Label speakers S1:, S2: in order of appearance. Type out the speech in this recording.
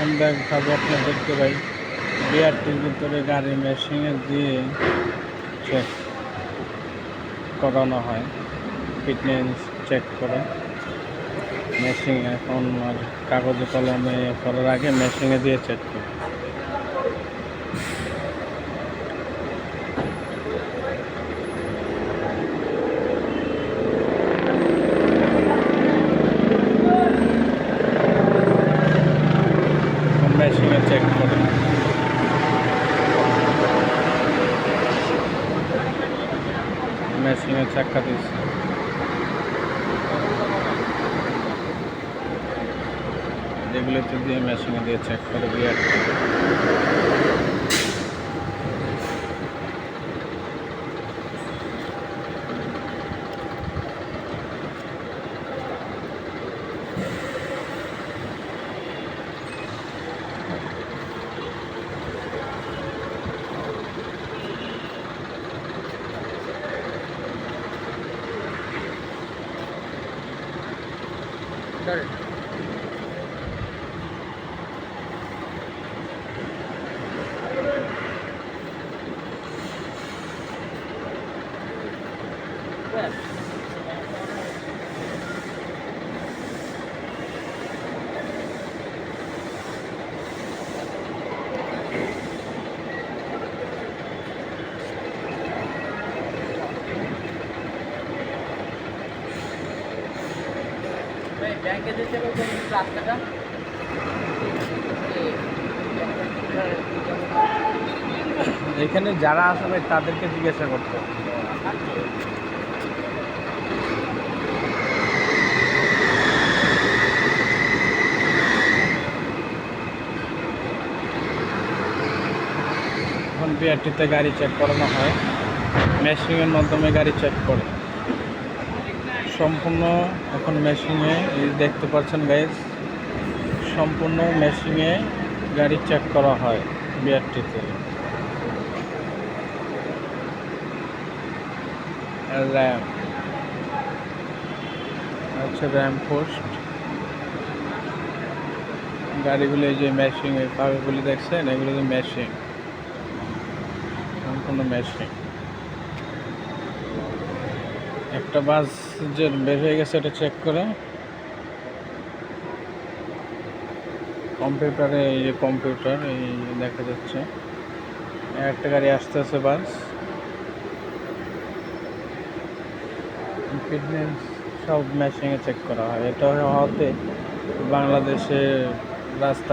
S1: এখন দেখাবো আপনাদেরকে ভাই, বিআরটির ভিতরে গাড়ি মেশিনে দিয়ে চেক করানো হয়, ফিটনেস চেক করে মেশিন। এখন আর কাগজে কলমে করার আগে মেশিনে দিয়ে চেক করে। মেশিনে চেক করে মেশিনে চাক্কা দিচ্ছে, এগুলোতে দিয়ে মেশিনে দিয়ে চেক করে বিআরটি।
S2: ব্যাংকে যেতে হবে কোন রাস্তাটা
S1: এখানে যারা আছে ভাই তাদেরকে জিজ্ঞাসা করতে হবে। এখন বিআরটিতে গাড়ি চেক করানো হয়, মেশিনের মাধ্যমে গাড়ি চেক করে সম্পূর্ণ। এখন মেশিনে দেখতে পাচ্ছেন গাইজ, সম্পূর্ণ মেশিনে গাড়ি চেক করা হয় বিআরটিতে। র্যাম হচ্ছে র্যাম পোস্ট গাড়িগুলো, এই যে মেশিন এর কাগজগুলি দেখছেন, এগুলো যে মেশিন, সম্পূর্ণ মেশিন। একটা বাস যে বের হয়ে গেছে এটা চেক করে কম্পিউটারে, এই যে কম্পিউটার এই দেখা যাচ্ছে একটা গাড়ি আসতেছে বাস। ফিটনেস সব মেশিনে চেক করা হয়। এটা হওয়াতে বাংলাদেশে রাস্তা